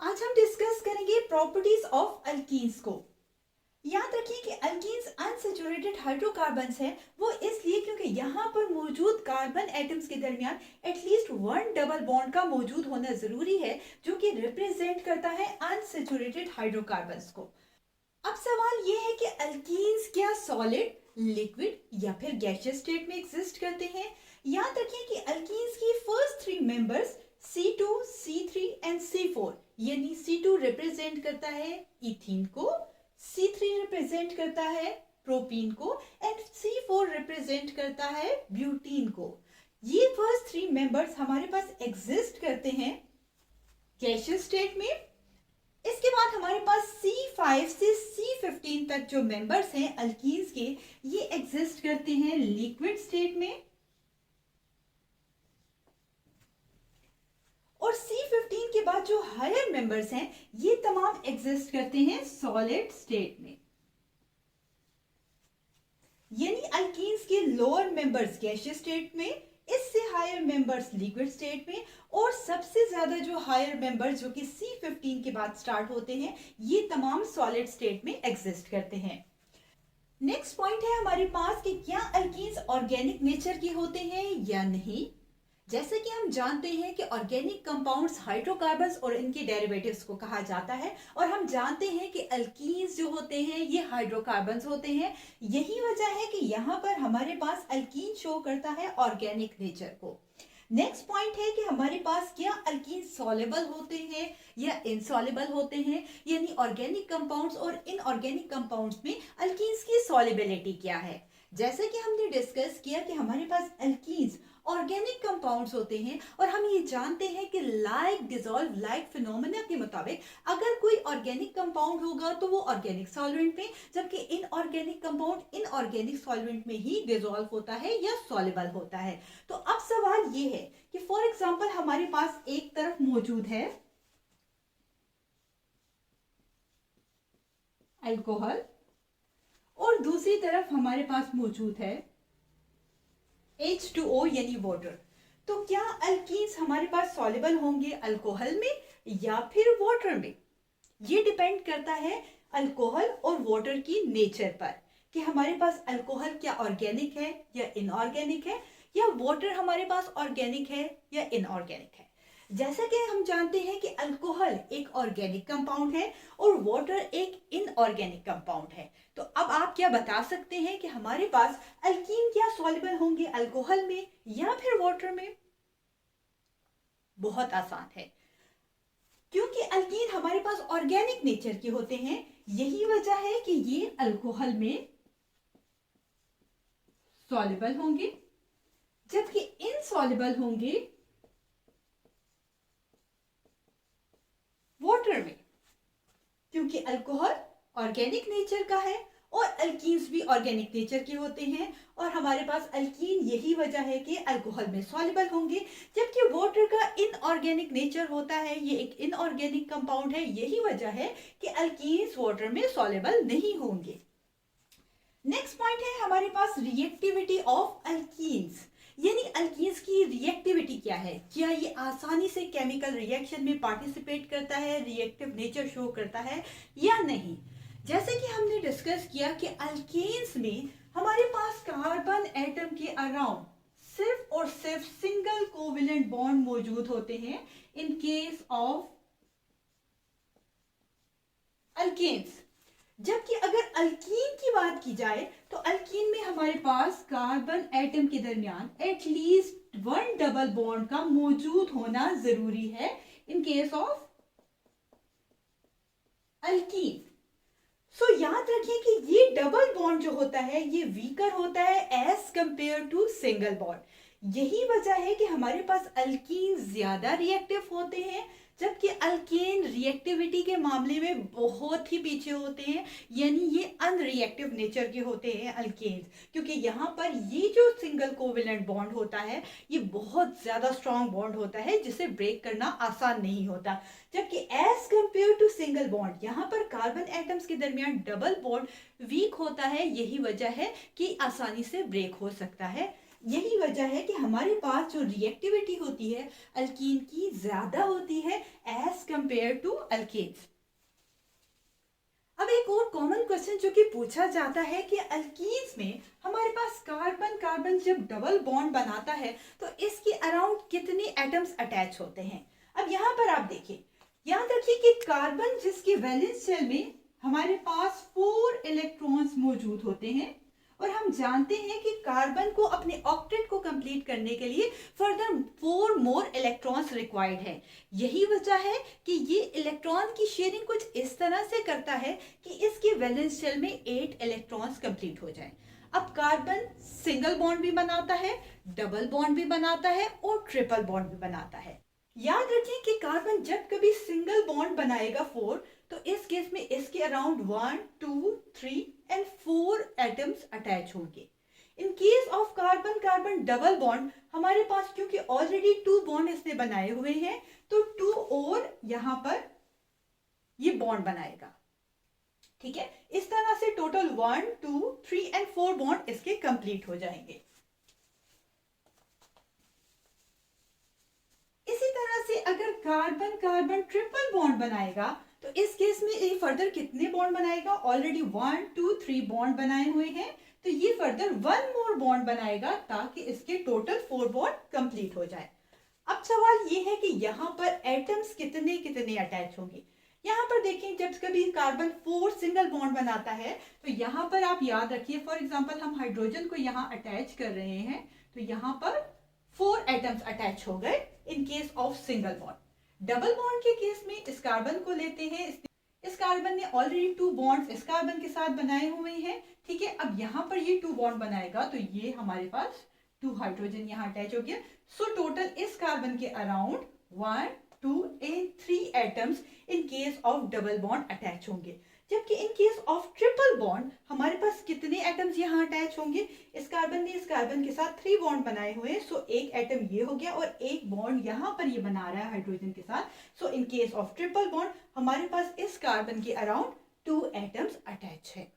आज हम डिस्कस करेंगे प्रॉपर्टीज ऑफ अल्कीन्स को। याद रखिए कि अल्कीन्स अनसैचुरेटेड हाइड्रोकार्बन्स हैं। वो इसलिए क्योंकि यहाँ पर मौजूद कार्बन एटम्स के दरमियान एटलीस्ट वन डबल बॉन्ड का मौजूद होना जरूरी है, जो कि रिप्रेजेंट करता है अनसैचुरेटेड हाइड्रोकार्बन्स को। अब सवाल ये है कि अल्कीन्स क्या सॉलिड, लिक्विड या फिर गैसियस स्टेट में एग्जिस्ट करते हैं। याद रखिए कि अल्कीन्स की first three members C2, C3 and C4, यानी C2 रिप्रेजेंट करता है इथीन को, C3 रिप्रेजेंट करता है प्रोपीन को एंड C4 रिप्रेजेंट करता है ब्यूटीन को। ये फर्स्ट थ्री मेंबर्स हमारे पास एग्जिस्ट करते हैं गैसियस स्टेट में। इसके बाद हमारे पास C5 से C15 तक जो मेंबर्स हैं अल्कीन्स के, ये एग्जिस्ट करते हैं लिक्विड स्टेट में। और C15 के बाद जो हायर मेंबर्स हैं ये तमाम एग्जिस्ट करते हैं सॉलिड स्टेट में। यानी अल्कीन्स के लोअर मेंबर्स गैसियस स्टेट में, इससे हायर मेंबर्स लिक्विड स्टेट में, और सबसे ज्यादा जो हायर मेंबर्स जो कि C15 के बाद स्टार्ट होते हैं ये तमाम सॉलिड स्टेट में एग्जिस्ट करते हैं। नेक्स्ट पॉइंट है हमारे पास कि क्या अल्कीन्स ऑर्गेनिक नेचर के होते हैं या नहीं। जैसे कि हम जानते हैं कि ऑर्गेनिक कंपाउंड्स हाइड्रोकार्बन्स और इनके डेरिवेटिव्स को कहा जाता है, और हम जानते हैं कि अल्कीन्स जो होते हैं ये हाइड्रोकार्बन्स होते हैं। यही वजह है कि यहाँ पर हमारे पास अल्कीन शो करता है ऑर्गेनिक नेचर को। नेक्स्ट पॉइंट है कि हमारे पास क्या अल्कीन सॉल्युबल होते हैं या इनसॉल्युबल होते हैं, यानी ऑर्गेनिक कंपाउंड्स और इनऑर्गेनिक कंपाउंड्स में अल्कीन्स की सॉल्युबिलिटी क्या है। जैसे कि हमने डिस्कस किया कि हमारे पास अल्कीन्स ऑर्गेनिक कंपाउंड्स होते हैं, और हम ये जानते हैं कि लाइक डिसॉल्व लाइक फिनोमेना के मुताबिक अगर कोई ऑर्गेनिक कंपाउंड होगा तो वो ऑर्गेनिक सॉल्वेंट में, जबकि इनऑर्गेनिक कंपाउंड इनऑर्गेनिक सॉल्वेंट में ही डिसॉल्व होता है या सॉल्युबल होता है। तो अब सवाल ये है कि फॉर एग्जांपल हमारे पास एक तरफ मौजूद है अल्कोहल और दूसरी तरफ हमारे पास मौजूद है H2O यानी वाटर। तो क्या अल्कीन्स हमारे पास सॉल्युबल होंगे अल्कोहल में या फिर वाटर में। ये डिपेंड करता है अल्कोहल और वाटर की नेचर पर, कि हमारे पास अल्कोहल क्या ऑर्गेनिक है या इनऑर्गेनिक है, या वाटर हमारे पास ऑर्गेनिक है या इनऑर्गेनिक है। जैसा कि हम जानते हैं कि अल्कोहल एक ऑर्गेनिक कंपाउंड है और वाटर एक इनऑर्गेनिक कंपाउंड है। तो अब आप क्या बता सकते हैं कि हमारे पास अल्कीन क्या सॉल्युबल होंगे अल्कोहल में या फिर वाटर में। बहुत आसान है, क्योंकि अल्कीन हमारे पास ऑर्गेनिक नेचर के होते हैं। यही वजह है कि ये अल्कोहल में सॉल्युबल होंगे, जबकि इनसॉल्युबल होंगे वाटर में, क्योंकि अल्कोहल ऑर्गेनिक नेचर का है और अल्कीन्स भी ऑर्गेनिक नेचर के होते हैं। और हमारे पास अल्कीन यही वजह है कि अल्कोहल में सॉल्युबल होंगे, जबकि वाटर का इनऑर्गेनिक नेचर होता है, ये एक इनऑर्गेनिक कंपाउंड है। यही वजह है कि अल्कीन्स वाटर में सॉल्युबल नहीं होंगे। नेक्स्ट पॉइंट है हमारे पास रिएक्टिविटी ऑफ अल्कीन्स, यानी अल्कीन्स की रिएक्टिविटी क्या है। क्या ये आसानी से केमिकल रिएक्शन में पार्टिसिपेट करता है, रिएक्टिव नेचर शो करता है या नहीं। जैसे कि हमने डिस्कस किया कि अल्केन्स में हमारे पास कार्बन एटम के अराउंड सिर्फ और सिर्फ सिंगल कोवेलेंट बॉन्ड मौजूद होते हैं इन केस ऑफ अल्केन्स। जबकि अगर अल्कीन की बात की जाए तो अल्कीन में हमारे पास कार्बन एटम के दरमियान एटलीस्ट वन डबल बॉन्ड का मौजूद होना जरूरी है इन केस ऑफ अल्कीन। सो याद रखिए कि ये डबल बॉन्ड जो होता है ये वीकर होता है as compare to single bond. यही वजह है कि हमारे पास अल्कीन ज्यादा रिएक्टिव होते हैं, जबकि अल्केन रिएक्टिविटी के मामले में बहुत ही पीछे होते हैं, यानी ये अनरिएक्टिव नेचर के होते हैं अल्केन्स, क्योंकि यहाँ पर ये जो सिंगल कोवेलेंट बॉन्ड होता है ये बहुत ज्यादा स्ट्रॉन्ग बॉन्ड होता है जिसे ब्रेक करना आसान नहीं होता। जबकि as compare to single bond यहाँ पर कार्बन एटम्स के दरमियान डबल बॉन्ड वीक होता है, यही वजह है कि आसानी से ब्रेक हो सकता है। यही वजह है कि हमारे पास जो रिएक्टिविटी होती है अल्कीन की ज्यादा होती है एज कंपेयर टू अल्केन्स। अब एक और कॉमन क्वेश्चन जो कि पूछा जाता है कि अल्कीन्स में हमारे पास कार्बन कार्बन जब डबल बॉन्ड बनाता है तो इसके अराउंड कितने एटम्स अटैच होते हैं। अब यहाँ पर आप देखिए, याद रखिए कि कार्बन जिसके वैलेंस शेल में हमारे पास 4 इलेक्ट्रॉन्स मौजूद होते हैं और हम जानते हैं कि कार्बन को अपने ऑक्टेट को कंप्लीट करने के लिए फर्दर 4 मोर इलेक्ट्रॉन्स रिक्वायर्ड है। यही वजह है कि ये इलेक्ट्रॉन की शेयरिंग कुछ इस तरह से करता है कि इसके वैलेंस शेल में 8 इलेक्ट्रॉन्स कंप्लीट हो जाए। अब कार्बन सिंगल बॉन्ड भी बनाता है, डबल बॉन्ड भी बनाता है और ट्रिपल बॉन्ड भी बनाता है। याद रखिए कि कार्बन जब कभी सिंगल बॉन्ड बनाएगा 4, तो इस केस में इसके अराउंड 1, 2, 3 एंड 4 एटम्स अटैच होंगे। इन case of carbon carbon double bond हमारे पास क्योंकि ऑलरेडी 2 बॉन्ड इसने बनाए हुए हैं तो 2 और यहां पर ये बॉन्ड बनाएगा। ठीक है, इस तरह से टोटल 1, 2, 3 एंड 4 बॉन्ड इसके कंप्लीट हो जाएंगे। इसी तरह से अगर कार्बन कार्बन ट्रिपल बॉन्ड बनाएगा तो इस केस में ये फर्दर कितने बॉन्ड बनाएगा। ऑलरेडी 1, 2, 3 बॉन्ड बनाए हुए हैं तो ये फर्दर 1 मोर बॉन्ड बनाएगा ताकि इसके टोटल 4 बॉन्ड कंप्लीट हो जाए। अब सवाल ये है कि यहाँ पर एटम्स कितने कितने अटैच होंगे। यहाँ पर देखें, जब कभी कार्बन 4 सिंगल बॉन्ड बनाता है तो यहाँ पर आप याद रखिए, फॉर एग्जांपल हम हाइड्रोजन को यहाँ अटैच कर रहे हैं तो यहाँ पर 4 एटम्स अटैच हो गए इन case of single bond. Double bond के केस में इस कार्बन को लेते हैं, इस कार्बन ने ऑलरेडी 2 बॉन्ड्स इस कार्बन के साथ बनाए हुए हैं। ठीक है, अब यहाँ पर ये 2 बॉन्ड बनाएगा तो ये हमारे पास 2 हाइड्रोजन यहाँ अटैच हो गया। सो टोटल इस कार्बन के around 1, 2 and 3 atoms in case of double bond attach होंगे। जबकि इन केस ऑफ ट्रिपल बॉन्ड हमारे पास कितने एटम्स यहाँ अटैच होंगे। इस कार्बन ने इस कार्बन के साथ 3 बॉन्ड बनाए हुए हैं, सो एक एटम ये हो गया और एक बॉन्ड यहाँ पर ये बना रहा है हाइड्रोजन के साथ। So in case of triple bond हमारे पास इस कार्बन के अराउंड 2 एटम्स अटैच है।